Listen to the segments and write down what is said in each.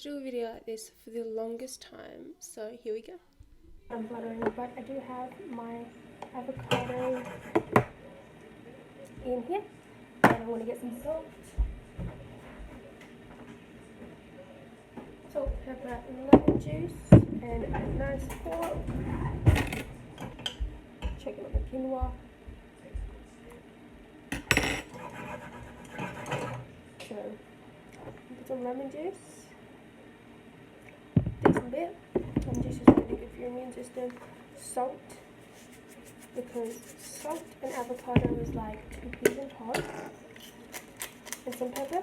to do a video like this for the longest time, so here we go. I'm buttering, but I do have my avocado in here, and I want to get some salt. Salt, pepper, lemon juice, and a nice fork. Checking on the quinoa. So, put some lemon juice. Decent bit. Lemon juice is really good for your immune system. Salt, because salt and avocado is like 2 peas in pod. And some pepper,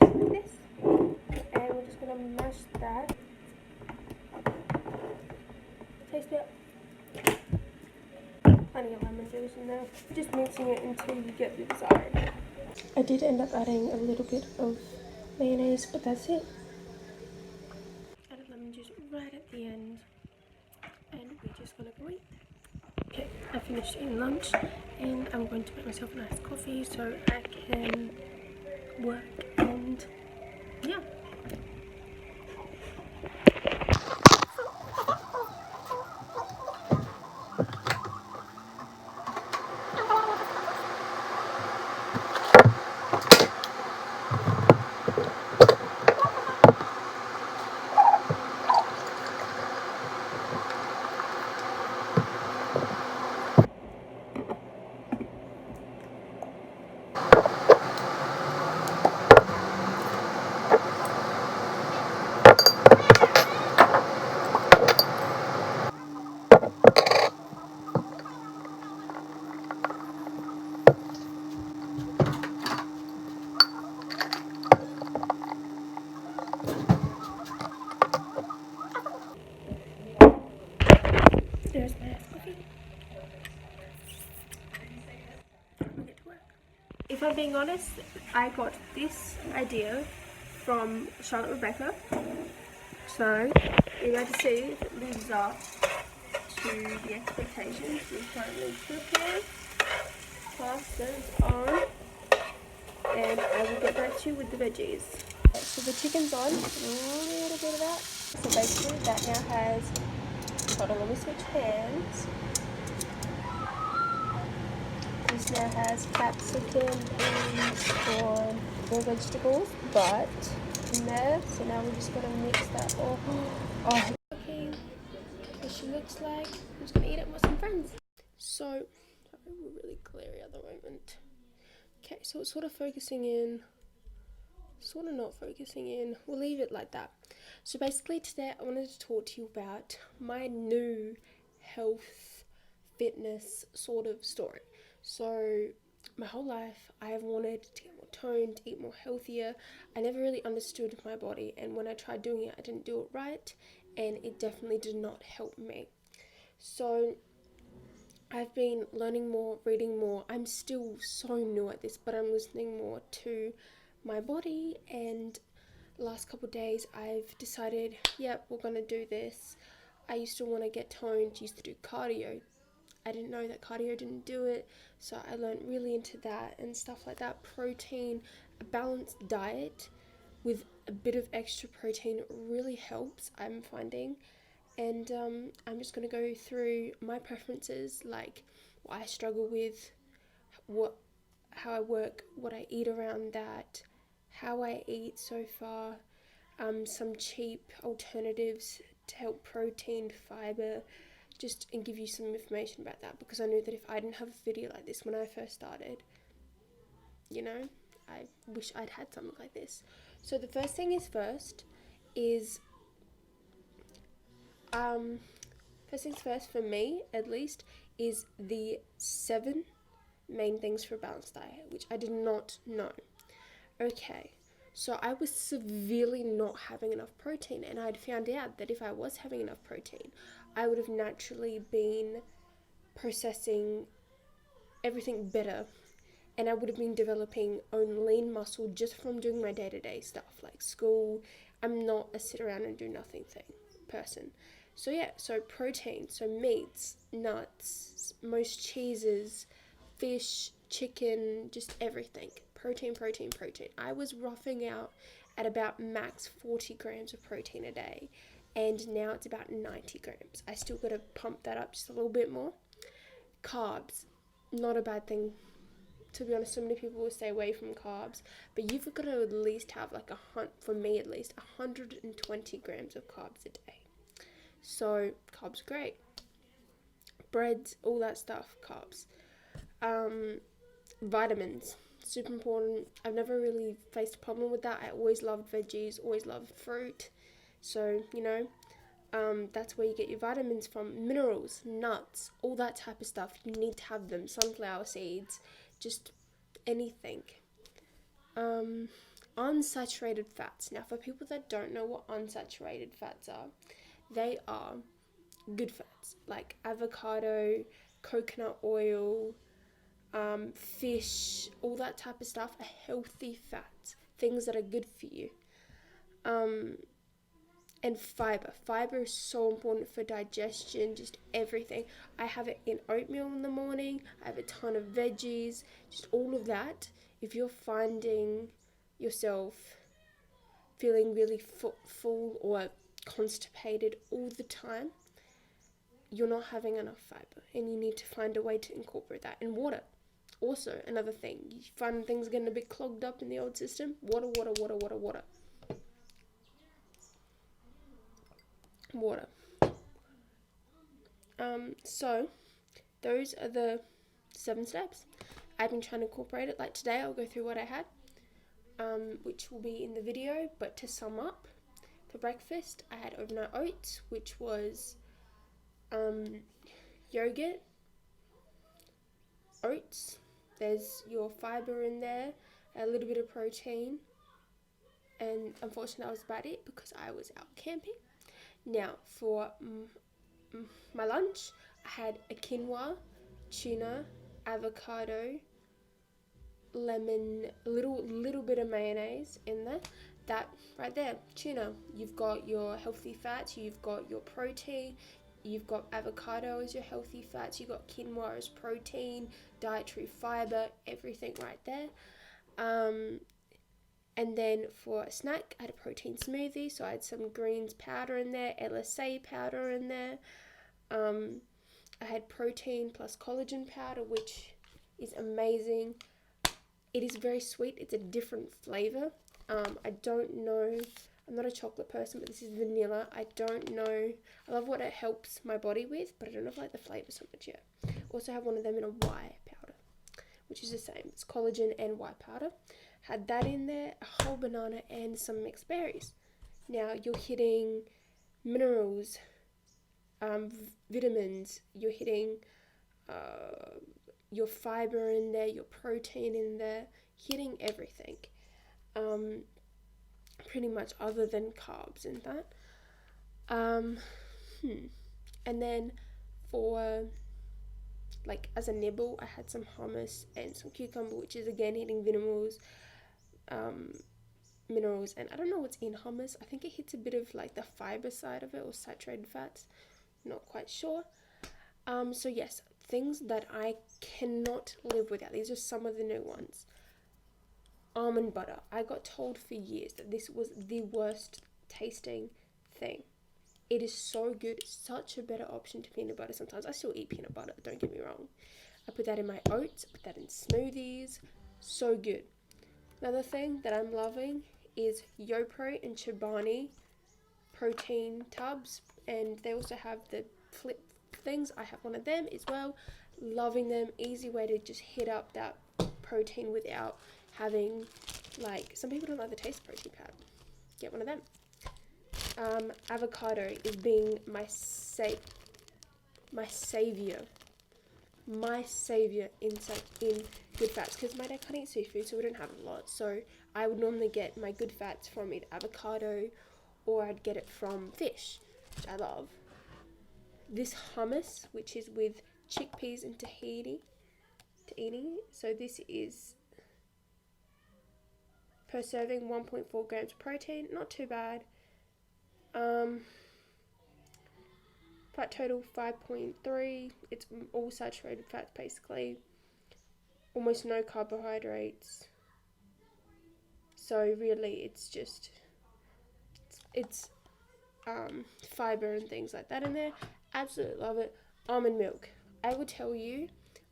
like this. And we're just gonna mash that. Taste it. Plenty of lemon juice in there. Just mixing it until you get the desired. I did end up adding a little bit of mayonnaise, but that's it. Added lemon juice right at the end, and we're just gonna go eat. Okay, I finished eating lunch, and I'm going to make myself a nice coffee so I can work, and yeah. There's my coffee. I'll get to work. If I'm being honest, I got this idea from Charlotte Rebecca. So we're going to see if it lives up to the expectations. We're currently prepared. Pasta's on. And I will get back to you with the veggies. So the chicken's on, a little bit of that. So basically that now has, hold on, let me switch hands. This now has capsicum, beans, corn, more vegetables, but in there. So now we're just gonna mix that all. Oh, okay. What she looks like. I'm just gonna eat it with some friends. So, sorry, we're really glary at the moment. Okay, so it's sort of focusing in, sort of not focusing in. We'll leave it like that. So basically today I wanted to talk to you about my new health, fitness sort of story. So my whole life I have wanted to get more toned, eat more healthier. I never really understood my body, and when I tried doing it I didn't do it right, and it definitely did not help me. So I've been learning more, reading more. I'm still so new at this, but I'm listening more to my body, and the last couple of days I've decided, yep, we're gonna do this. I used to want to get toned, used to do cardio. I didn't know that cardio didn't do it, so I learned really into that and stuff like that. Protein, a balanced diet with a bit of extra protein really helps, I'm finding. And I'm just going to go through my preferences, like what I struggle with, how I work, what I eat around that, how I eat so far, some cheap alternatives to help protein, fiber, just and give you some information about that, because I knew that if I didn't have a video like this when I first started, you know, I wish I'd had something like this. So the first thing is first things first for me at least is the 7 main things for a balanced diet, which I did not know. Okay, so I was severely not having enough protein, and I'd found out that if I was having enough protein, I would have naturally been processing everything better, and I would have been developing own lean muscle just from doing my day-to-day stuff like school. I'm not a sit around and do nothing person. So yeah, so protein, so meats, nuts, most cheeses, fish, chicken, just everything. Protein, protein, protein. I was roughing out at about max 40 grams of protein a day, and now it's about 90 grams. I still got to pump that up just a little bit more. Carbs, not a bad thing. To be honest, so many people will stay away from carbs, but you've got to at least have like for me at least, 120 grams of carbs a day. So carbs are great. Breads, all that stuff, carbs. Vitamins, super important. I've never really faced a problem with that. I always loved veggies, always loved fruit. So, that's where you get your vitamins from. Minerals, nuts, all that type of stuff. You need to have them. Sunflower seeds, just anything. Unsaturated fats. Now, for people that don't know what unsaturated fats are, they are good fats like avocado, coconut oil, fish, all that type of stuff are healthy fats, things that are good for you. And fiber. Fiber is so important for digestion, just everything. I have it in oatmeal in the morning. I have a ton of veggies, just all of that. If you're finding yourself feeling really full or constipated all the time, you're not having enough fiber, and you need to find a way to incorporate that. And water, also another thing. You find things getting a bit clogged up in the old system. Water. So those are the 7 steps. I've been trying to incorporate it. Like today, I'll go through what I had, which will be in the video. But to sum up, for breakfast, I had overnight oats, which was yogurt, oats. There's your fiber in there, a little bit of protein, and unfortunately, that was about it because I was out camping. Now, for my lunch, I had a quinoa, tuna, avocado, lemon, little bit of mayonnaise in there. That right there, tuna. You've got your healthy fats, you've got your protein, you've got avocado as your healthy fats, you've got quinoa as protein, dietary fiber, everything right there. And then for a snack, I had a protein smoothie, so I had some greens powder in there, LSA powder in there. I had protein plus collagen powder, which is amazing. It is very sweet. It's a different flavor. I don't know. I'm not a chocolate person, but this is vanilla. I don't know. I love what it helps my body with, but I don't know if I like the flavor so much yet. Also have one of them in a whey powder, which is the same. It's collagen and whey powder. Had that in there, a whole banana and some mixed berries. Now you're hitting minerals, vitamins, you're hitting your fiber in there, your protein in there, hitting everything. Pretty much other than carbs in that. And then for like as a nibble, I had some hummus and some cucumber, which is again hitting minerals, and I don't know what's in hummus. I think it hits a bit of like the fiber side of it or saturated fats, not quite sure. So yes, things that I cannot live without. These are some of the new ones. Almond butter. I got told for years that this was the worst tasting thing. It is so good, such a better option to peanut butter. Sometimes I still eat peanut butter, don't get me wrong. I put that in my oats, I put that in smoothies, so good. Another thing that I'm loving is YoPro and Chobani protein tubs, and they also have the flip things. I have one of them as well. Loving them. Easy way to just hit up that protein without having, like, some people don't like the taste of protein powder. Get one of them. Avocado is being my savior in good fats, because my dad can't eat seafood, so we don't have a lot. So I would normally get my good fats from either avocado or I'd get it from fish, which I love. This hummus, which is with chickpeas and tahini. So this is per serving 1.4 grams of protein, not too bad. Fat total 5.3. It's all saturated fats basically. Almost no carbohydrates. So really, it's just it's fiber and things like that in there. Absolutely love it. Almond milk. I will tell you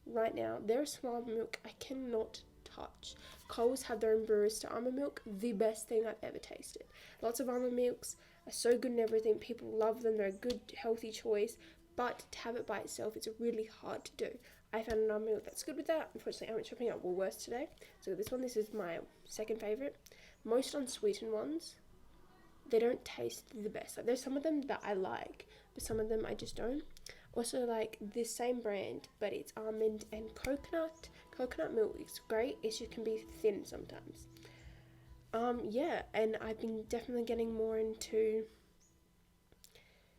right now, their small almond milk I cannot touch. Coles have their own barista almond milk, the best thing I've ever tasted. Lots of almond milks are so good and everything. People love them. They're a good, healthy choice. But to have it by itself, it's really hard to do. I found an almond milk that's good with that. Unfortunately, I went shopping at Woolworths today. So this is my second favourite. Most unsweetened ones, they don't taste the best. Like, there's some of them that I like, but some of them I just don't. Also, like this same brand, but it's almond and coconut. Coconut milk is great. It just can be thin sometimes. Yeah, and I've been definitely getting more into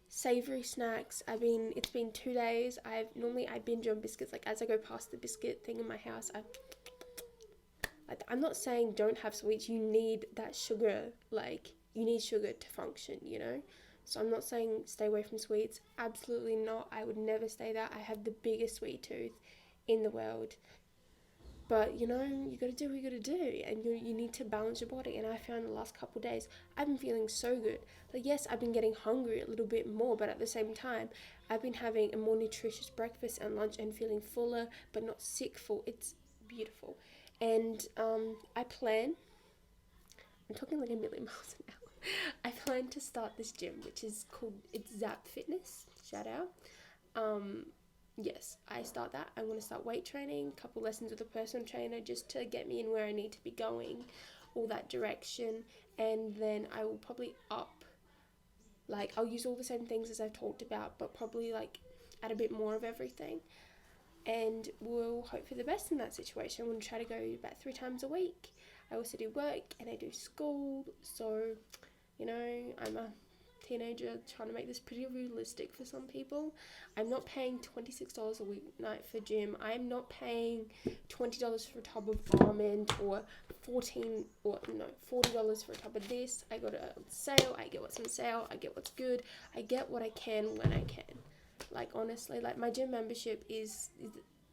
savory snacks. It's been 2 days. I binge on biscuits. Like as I go past the biscuit thing in my house, I'm not saying don't have sweets. You need that sugar. Like you need sugar to function, you know? So I'm not saying stay away from sweets. Absolutely not. I would never say that. I have the biggest sweet tooth in the world. But you know, you gotta do what you gotta do, and you need to balance your body. And I found the last couple of days, I've been feeling so good. Like yes, I've been getting hungry a little bit more, but at the same time, I've been having a more nutritious breakfast and lunch and feeling fuller, but not sick full. It's beautiful, and I plan. I'm talking like a million miles an hour. I plan to start this gym, which is called Zap Fitness. Shout out. Yes, I start that. I want to start weight training, a couple lessons with a personal trainer just to get me in where I need to be going, all that direction, and then I will probably I'll use all the same things as I've talked about, but probably like add a bit more of everything, and we'll hope for the best in that situation. I'm going to try to go about 3 times a week. I also do work and I do school, so you know, I'm a teenager trying to make this pretty realistic for some people. I'm not paying $26 a weeknight for gym. I'm not paying $20 for a tub of almond or $40 for a tub of this. I got a sale, I get what's on sale, I get what's good, I get what I can when I can. Like honestly, like my gym membership is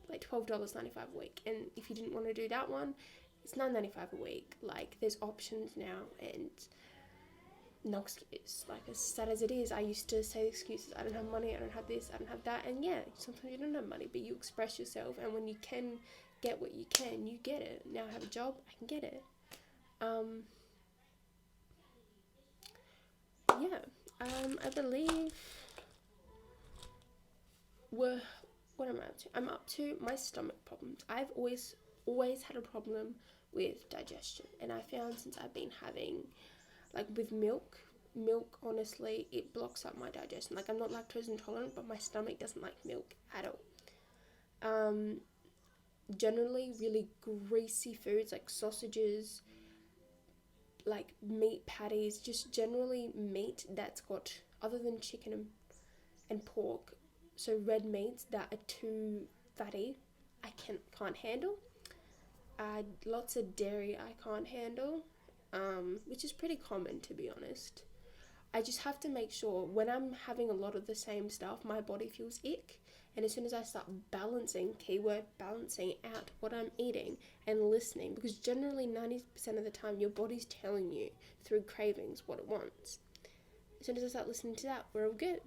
like $12.95 a week, and if you didn't want to do that one, it's $9.95 a week. Like there's options now, and no excuse. Like as sad as it is, I used to say excuses. I don't have money, I don't have this, I don't have that, and yeah, sometimes you don't have money, but you express yourself, and when you can get what you can, you get it. Now I have a job, I can get it. Yeah. I believe we're what am I up to? I'm up to my stomach problems. I've always had a problem with digestion, and I found since I've been having like with milk honestly it blocks up my digestion. Like I'm not lactose intolerant, but my stomach doesn't like milk at all. Generally really greasy foods like sausages, like meat patties, just generally meat that's got, other than chicken and pork, so red meats that are too fatty, I can't handle. Lots of dairy I can't handle, which is pretty common to be honest. I just have to make sure when I'm having a lot of the same stuff, my body feels ick. And as soon as I start balancing, keyword balancing out what I'm eating and listening, because generally 90% of the time your body's telling you through cravings what it wants. As soon as I start listening to that, we're all good.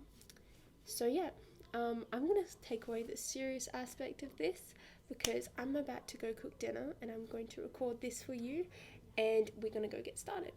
So yeah, I'm going to take away the serious aspect of this because I'm about to go cook dinner and I'm going to record this for you and we're going to go get started.